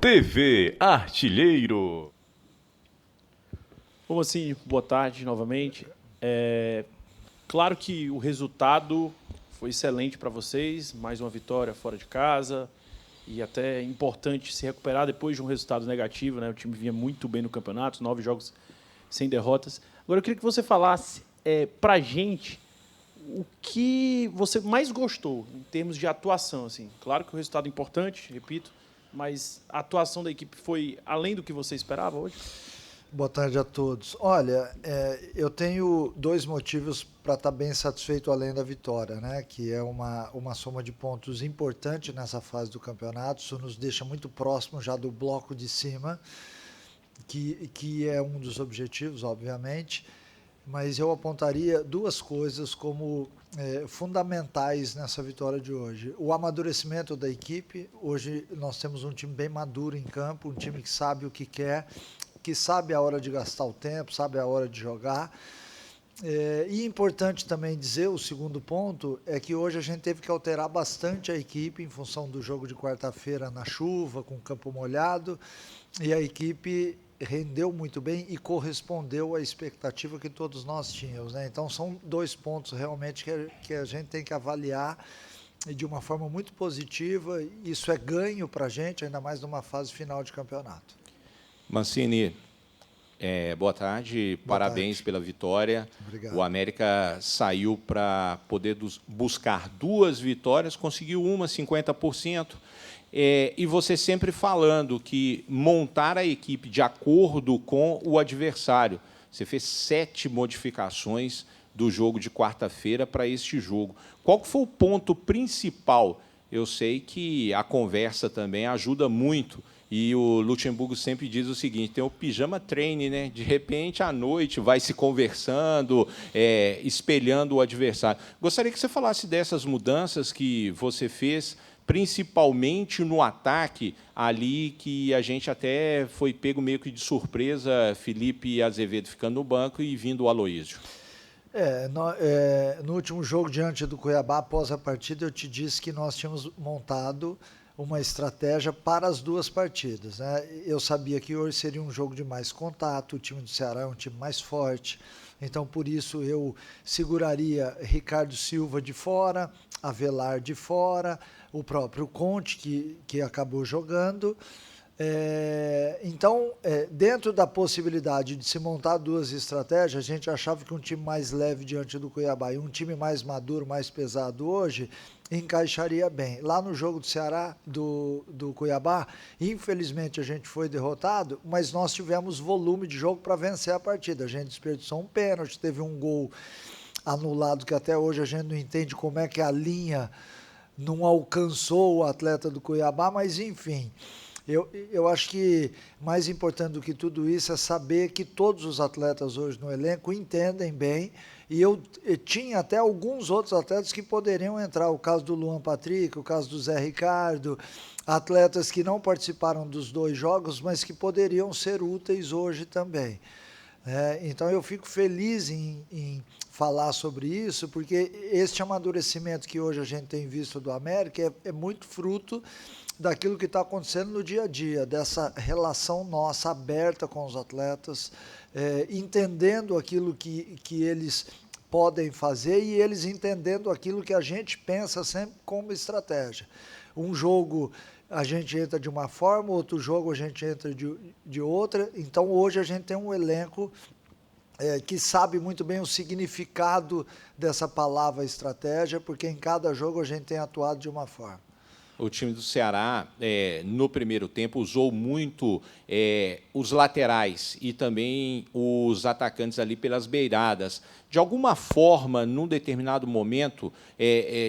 TV Artilheiro. Bom, assim, boa tarde novamente. Claro que o resultado foi excelente para vocês, mais uma vitória fora de casa e até importante se recuperar depois de um resultado negativo, né? O time vinha muito bem no campeonato, 9 jogos sem derrotas. Agora eu queria que você falasse para a gente o que você mais gostou em termos de atuação. Assim. Claro que o resultado é importante, repito, mas a atuação da equipe foi além do que você esperava hoje? Boa tarde a todos. Olha, eu tenho dois motivos para estar bem satisfeito além da vitória, né? Que é uma soma de pontos importante nessa fase do campeonato. Isso nos deixa muito próximo já do bloco de cima, que é um dos objetivos, obviamente. Mas eu apontaria duas coisas como fundamentais nessa vitória de hoje. O amadurecimento da equipe. Hoje nós temos um time bem maduro em campo, um time que sabe o que quer, que sabe a hora de gastar o tempo, sabe a hora de jogar. E importante também dizer, o segundo ponto, é que hoje a gente teve que alterar bastante a equipe em função do jogo de quarta-feira na chuva, com o campo molhado, e a equipe rendeu muito bem e correspondeu à expectativa que todos nós tínhamos, né? Então são dois pontos realmente que a gente tem que avaliar de uma forma muito positiva. Isso é ganho para a gente, ainda mais numa fase final de campeonato. Mancini, boa tarde, parabéns pela vitória. Obrigado. O América saiu para poder buscar duas vitórias, conseguiu uma, 50%. E você sempre falando que montar a equipe de acordo com o adversário. Você fez 7 modificações do jogo de quarta-feira para este jogo. Qual foi o ponto principal? Eu sei que a conversa também ajuda muito. E o Luxemburgo sempre diz o seguinte, tem o pijama treine, né? De repente, à noite, vai se conversando, espelhando o adversário. Gostaria que você falasse dessas mudanças que você fez, principalmente no ataque, ali que a gente até foi pego meio que de surpresa, Felipe Azevedo ficando no banco e vindo o Aloísio. No último jogo diante do Cuiabá, após a partida, eu te disse que nós tínhamos montado uma estratégia para as duas partidas, né? Eu sabia que hoje seria um jogo de mais contato, o time do Ceará é um time mais forte, então por isso eu seguraria Ricardo Silva de fora, Avelar de fora, o próprio Conte, que acabou jogando. Então, dentro da possibilidade de se montar duas estratégias, a gente achava que um time mais leve diante do Cuiabá e um time mais maduro, mais pesado hoje, encaixaria bem. Lá no jogo do Ceará, do Cuiabá, infelizmente a gente foi derrotado, mas nós tivemos volume de jogo para vencer a partida. A gente desperdiçou um pênalti, teve um gol anulado que até hoje a gente não entende como é que a linha não alcançou o atleta do Cuiabá, mas enfim... Eu acho que mais importante do que tudo isso é saber que todos os atletas hoje no elenco entendem bem, e eu tinha até alguns outros atletas que poderiam entrar, o caso do Luan Patrick, o caso do Zé Ricardo, atletas que não participaram dos 2 jogos, mas que poderiam ser úteis hoje também. Então eu fico feliz em falar sobre isso, porque este amadurecimento que hoje a gente tem visto do América é muito fruto daquilo que está acontecendo no dia a dia, dessa relação nossa aberta com os atletas, entendendo aquilo que eles podem fazer e eles entendendo aquilo que a gente pensa sempre como estratégia. Um jogo a gente entra de uma forma, outro jogo a gente entra de outra, então hoje a gente tem um elenco que sabe muito bem o significado dessa palavra estratégia, porque em cada jogo a gente tem atuado de uma forma. O time do Ceará, no primeiro tempo, usou muito os laterais e também os atacantes ali pelas beiradas. De alguma forma, num determinado momento,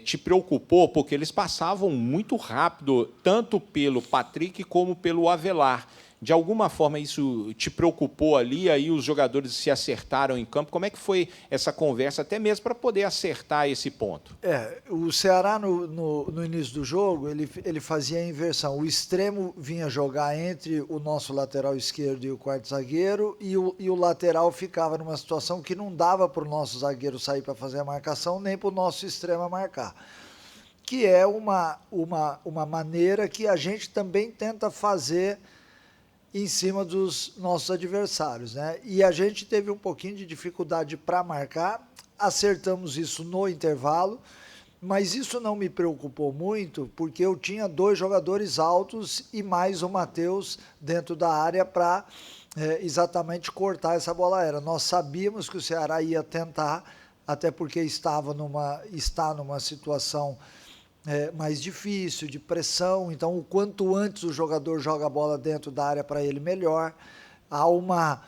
te preocupou, porque eles passavam muito rápido, tanto pelo Patrick como pelo Avelar. De alguma forma, isso te preocupou ali, aí os jogadores se acertaram em campo. Como é que foi essa conversa, até mesmo para poder acertar esse ponto? O Ceará, no início do jogo, ele fazia a inversão. O extremo vinha jogar entre o nosso lateral esquerdo e o quarto zagueiro, e o lateral ficava numa situação que não dava para o nosso zagueiro sair para fazer a marcação, nem para o nosso extremo marcar. que é uma maneira que a gente também tenta fazer em cima dos nossos adversários, né? E a gente teve um pouquinho de dificuldade para marcar, acertamos isso no intervalo, mas isso não me preocupou muito, porque eu tinha 2 jogadores altos e mais o Matheus dentro da área para exatamente cortar essa bola aérea. Nós sabíamos que o Ceará ia tentar, até porque está numa situação mais difícil, de pressão, então o quanto antes o jogador joga a bola dentro da área para ele, melhor. Há uma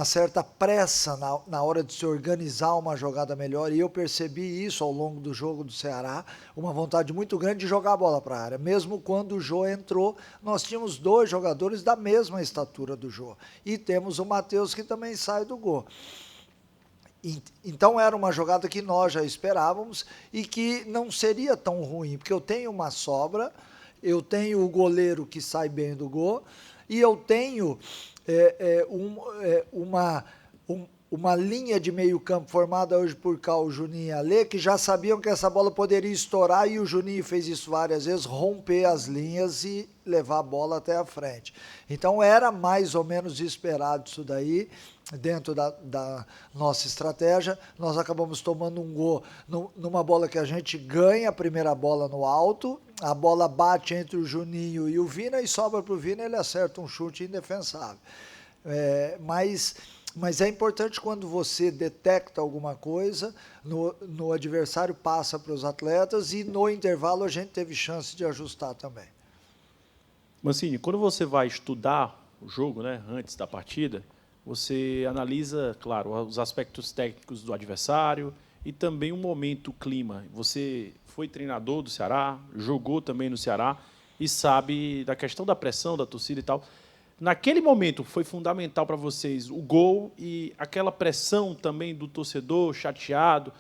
certa pressa na hora de se organizar uma jogada melhor, e eu percebi isso ao longo do jogo do Ceará, uma vontade muito grande de jogar a bola para a área. Mesmo quando o Jô entrou, nós tínhamos 2 jogadores da mesma estatura do Jô, e temos o Matheus, que também sai do gol. Então era uma jogada que nós já esperávamos e que não seria tão ruim, porque eu tenho uma sobra, eu tenho o goleiro que sai bem do gol, e eu tenho uma linha de meio campo formada hoje por Cal, Juninho e Alê, que já sabiam que essa bola poderia estourar, e o Juninho fez isso várias vezes, romper as linhas e levar a bola até a frente. Então era mais ou menos esperado isso daí, dentro da nossa estratégia. Nós acabamos tomando um gol numa bola que a gente ganha a primeira bola no alto, a bola bate entre o Juninho e o Vina e sobra para o Vina, ele acerta um chute indefensável. Mas é importante, quando você detecta alguma coisa no adversário, passa para os atletas, e no intervalo a gente teve chance de ajustar também. Mancini, quando você vai estudar o jogo, né, antes da partida, você analisa, claro, os aspectos técnicos do adversário e também o momento, o clima. Você foi treinador do Ceará, jogou também no Ceará e sabe da questão da pressão da torcida e tal. Naquele momento foi fundamental para vocês o gol e aquela pressão também do torcedor chateado.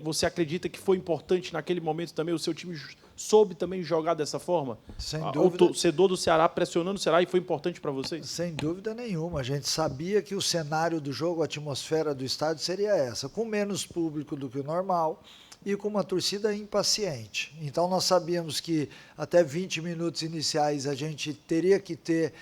Você acredita que foi importante naquele momento também? O seu time soube também jogar dessa forma? Sem dúvida. O torcedor do Ceará pressionando o Ceará, e foi importante para vocês? Sem dúvida nenhuma. A gente sabia que o cenário do jogo, a atmosfera do estádio seria essa, com menos público do que o normal e com uma torcida impaciente. Então nós sabíamos que até 20 minutos iniciais a gente teria que ter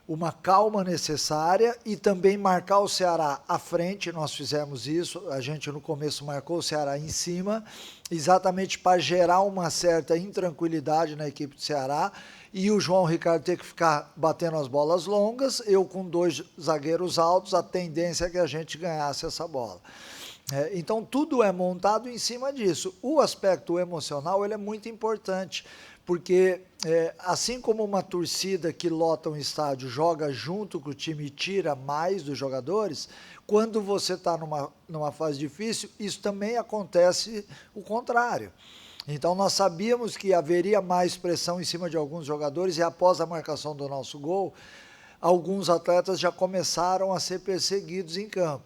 uma calma necessária e também marcar o Ceará à frente. Nós fizemos isso, a gente no começo marcou o Ceará em cima, exatamente para gerar uma certa intranquilidade na equipe do Ceará, e o João Ricardo ter que ficar batendo as bolas longas, eu com 2 zagueiros altos, a tendência é que a gente ganhasse essa bola. Então tudo é montado em cima disso. O aspecto emocional, ele é muito importante, porque assim como uma torcida que lota um estádio joga junto com o time e tira mais dos jogadores, quando você está numa fase difícil, isso também acontece o contrário. Então nós sabíamos que haveria mais pressão em cima de alguns jogadores, e após a marcação do nosso gol, alguns atletas já começaram a ser perseguidos em campo.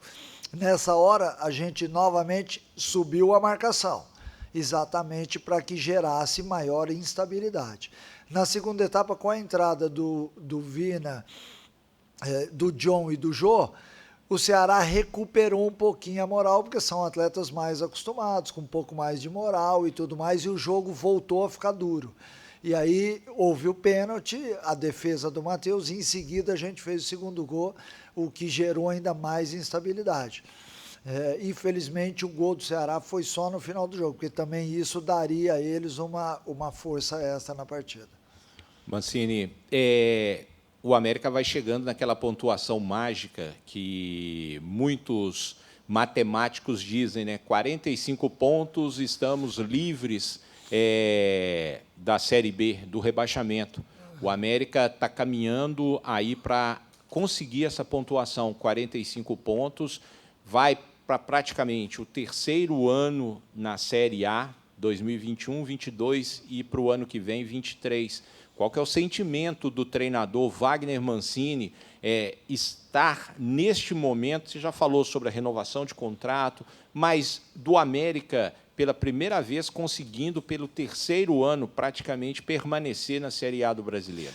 Nessa hora, a gente novamente subiu a marcação, exatamente para que gerasse maior instabilidade. Na segunda etapa, com a entrada do Vina, do John e do Jô, o Ceará recuperou um pouquinho a moral, porque são atletas mais acostumados, com um pouco mais de moral e tudo mais, e o jogo voltou a ficar duro. E aí houve o pênalti, a defesa do Matheus, e em seguida a gente fez o segundo gol, o que gerou ainda mais instabilidade. Infelizmente o gol do Ceará foi só no final do jogo, porque também isso daria a eles uma força extra na partida. Mancini, o América vai chegando naquela pontuação mágica que muitos matemáticos dizem, né? 45 pontos, estamos livres da Série B, do rebaixamento. O América está caminhando aí para conseguir essa pontuação, 45 pontos, vai para praticamente o 3º ano na Série A, 2021-22, e para o ano que vem, 23. Qual que é o sentimento do treinador Wagner Mancini estar neste momento? Você já falou sobre a renovação de contrato, mas do América, pela primeira vez, conseguindo, pelo 3º ano, praticamente, permanecer na Série A do Brasileiro.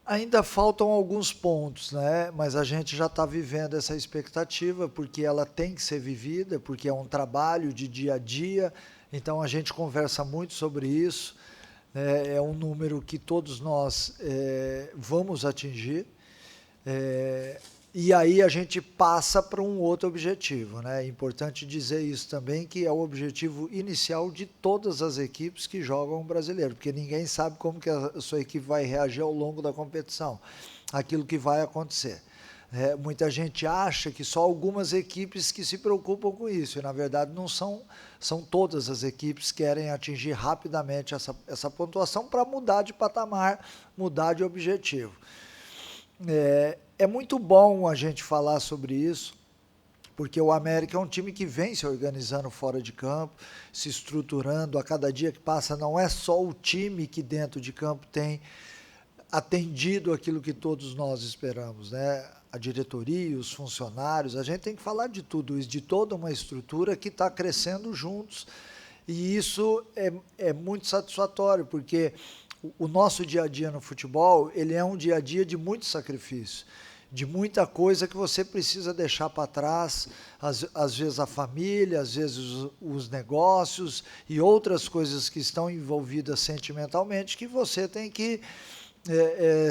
Ainda faltam alguns pontos, né? Mas a gente já está vivendo essa expectativa, porque ela tem que ser vivida, porque é um trabalho de dia a dia, Então, a gente conversa muito sobre isso. É um número que todos nós vamos atingir. E aí a gente passa para um outro objetivo, né? É importante dizer isso também, que é o objetivo inicial de todas as equipes que jogam o brasileiro, porque ninguém sabe como que a sua equipe vai reagir ao longo da competição, aquilo que vai acontecer. Muita gente acha que só algumas equipes que se preocupam com isso, e na verdade não são, são todas as equipes que querem atingir rapidamente essa pontuação para mudar de patamar, mudar de objetivo. É muito bom a gente falar sobre isso, porque o América é um time que vem se organizando fora de campo, se estruturando, a cada dia que passa não é só o time que dentro de campo tem atendido aquilo que todos nós esperamos, né? A diretoria, os funcionários, a gente tem que falar de tudo isso, de toda uma estrutura que está crescendo juntos, e isso é muito satisfatório, porque o nosso dia a dia no futebol, ele é um dia a dia de muito sacrifício, de muita coisa que você precisa deixar para trás, às vezes a família, às vezes os negócios e outras coisas que estão envolvidas sentimentalmente, que você tem que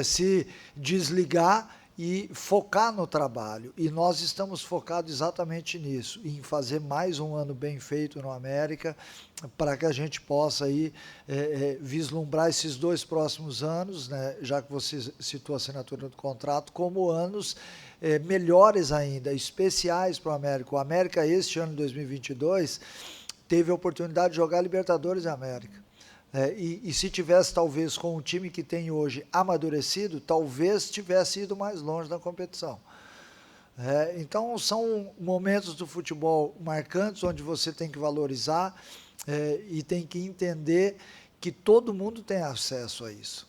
se desligar e focar no trabalho. E nós estamos focados exatamente nisso, em fazer mais um ano bem feito no América, para que a gente possa aí, vislumbrar esses 2 próximos anos, né, já que você citou a assinatura do contrato, como anos melhores ainda, especiais para o América. O América, este ano de 2022, teve a oportunidade de jogar Libertadores e América. E se tivesse, talvez, com o time que tem hoje amadurecido, talvez tivesse ido mais longe na competição. Então, são momentos do futebol marcantes, onde você tem que valorizar e tem que entender que todo mundo tem acesso a isso,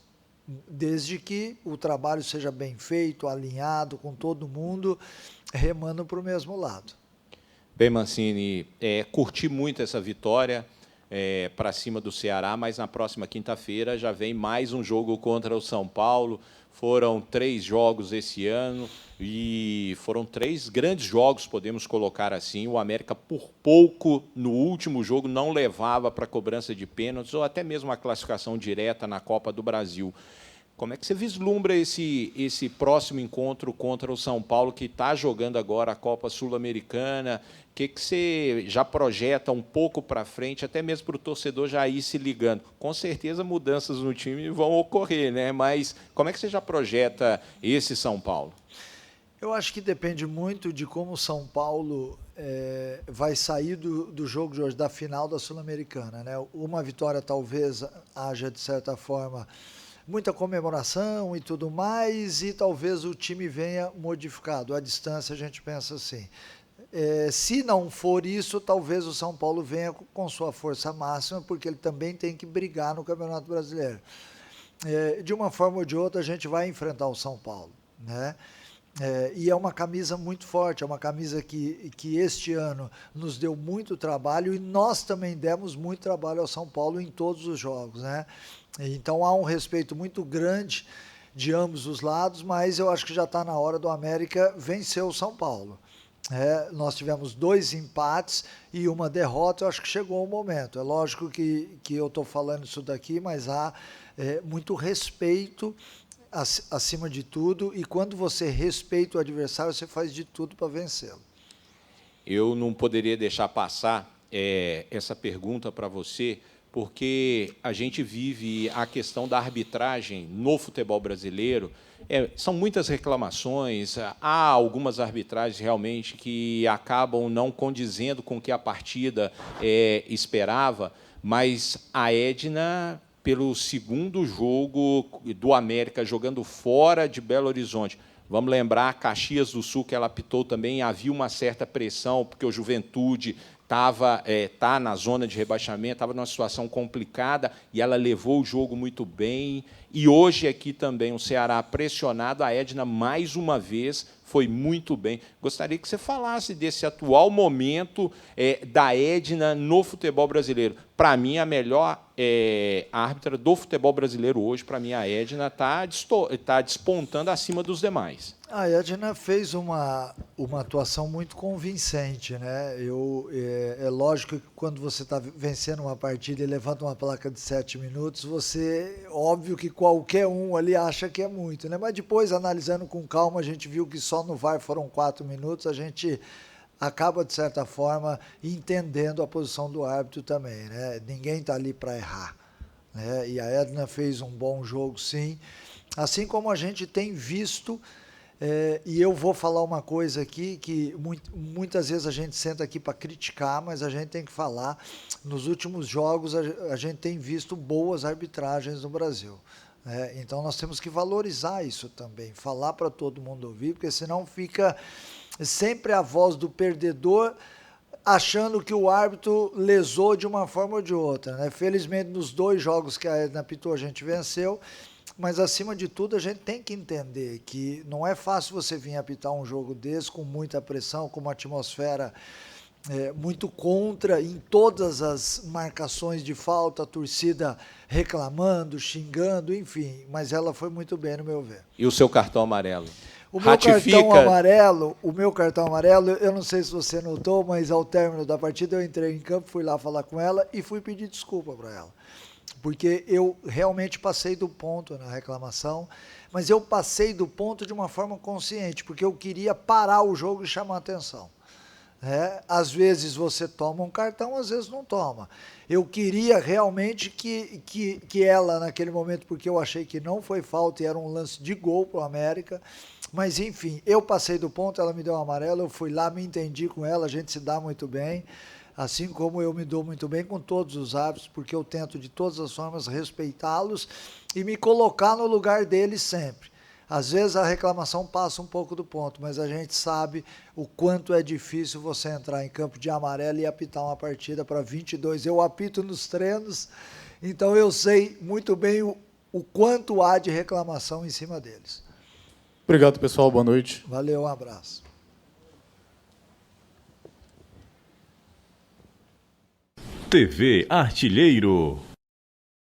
desde que o trabalho seja bem feito, alinhado, com todo mundo remando para o mesmo lado. Bem, Mancini, curti muito essa vitória para cima do Ceará, mas na próxima quinta-feira já vem mais um jogo contra o São Paulo. Foram 3 jogos esse ano e foram 3 grandes jogos, podemos colocar assim. O América, por pouco, no último jogo, não levava para a cobrança de pênaltis ou até mesmo a classificação direta na Copa do Brasil. Como é que você vislumbra esse próximo encontro contra o São Paulo, que está jogando agora a Copa Sul-Americana? O que você já projeta um pouco para frente, até mesmo para o torcedor já ir se ligando? Com certeza mudanças no time vão ocorrer, né? Mas como é que você já projeta esse São Paulo? Eu acho que depende muito de como o São Paulo vai sair do jogo de hoje, da final da Sul-Americana, né? Uma vitória talvez haja, de certa forma, muita comemoração e tudo mais, e talvez o time venha modificado. À distância, a gente pensa assim. Se não for isso, talvez o São Paulo venha com sua força máxima, porque ele também tem que brigar no Campeonato Brasileiro. De uma forma ou de outra, a gente vai enfrentar o São Paulo, né? E é uma camisa muito forte, é uma camisa que este ano nos deu muito trabalho, e nós também demos muito trabalho ao São Paulo em todos os jogos, né? Então há um respeito muito grande de ambos os lados, mas eu acho que já está na hora do América vencer o São Paulo. Nós tivemos 2 empates e uma derrota, eu acho que chegou o momento. É lógico que eu estou falando isso daqui, mas há muito respeito acima de tudo, e quando você respeita o adversário, você faz de tudo para vencê-lo. Eu não poderia deixar passar essa pergunta para você, porque a gente vive a questão da arbitragem no futebol brasileiro. São muitas reclamações, há algumas arbitragens realmente que acabam não condizendo com o que a partida esperava, mas a Edna, pelo segundo jogo do América, jogando fora de Belo Horizonte, vamos lembrar, Caxias do Sul, que ela apitou também, havia uma certa pressão, porque o Juventude tá na zona de rebaixamento, estava numa situação complicada, e ela levou o jogo muito bem. E hoje aqui também o Ceará pressionado, a Edna mais uma vez foi muito bem. Gostaria que você falasse desse atual momento da Edna no futebol brasileiro. Para mim, a melhor árbitra do futebol brasileiro hoje, para mim, a Edna está despontando acima dos demais. A Edna fez uma atuação muito convincente, né? É lógico que quando você está vencendo uma partida e levanta uma placa de 7 minutos, óbvio que qualquer um ali acha que é muito, né? Mas depois, analisando com calma, a gente viu que só no VAR foram 4 minutos, a gente acaba, de certa forma, entendendo a posição do árbitro também, né? Ninguém está ali para errar, né? E a Edna fez um bom jogo, sim. Assim como a gente tem visto... e eu vou falar uma coisa aqui que muitas vezes a gente senta aqui para criticar, mas a gente tem que falar. Nos últimos jogos a gente tem visto boas arbitragens no Brasil. Então nós temos que valorizar isso também, falar para todo mundo ouvir, porque senão fica sempre a voz do perdedor achando que o árbitro lesou de uma forma ou de outra, né? Felizmente nos 2 jogos que a Edna apitou a gente venceu. Mas, acima de tudo, a gente tem que entender que não é fácil você vir apitar um jogo desse com muita pressão, com uma atmosfera muito contra, em todas as marcações de falta, a torcida reclamando, xingando, enfim. Mas ela foi muito bem, no meu ver. E o seu cartão amarelo? O meu cartão amarelo, eu não sei se você notou, mas ao término da partida eu entrei em campo, fui lá falar com ela e fui pedir desculpa para ela. Porque eu realmente passei do ponto na reclamação, mas eu passei do ponto de uma forma consciente, porque eu queria parar o jogo e chamar a atenção. Às vezes você toma um cartão, às vezes não toma. Eu queria realmente que ela, naquele momento, porque eu achei que não foi falta e era um lance de gol para o América, mas enfim, eu passei do ponto, ela me deu um amarelo, eu fui lá, me entendi com ela, a gente se dá muito bem. Assim como eu me dou muito bem com todos os árbitros, porque eu tento de todas as formas respeitá-los e me colocar no lugar deles sempre. Às vezes a reclamação passa um pouco do ponto, mas a gente sabe o quanto é difícil você entrar em campo de amarelo e apitar uma partida para 22. Eu apito nos treinos, então eu sei muito bem o quanto há de reclamação em cima deles. Obrigado, pessoal. Boa noite. Valeu, um abraço. TV Artilheiro.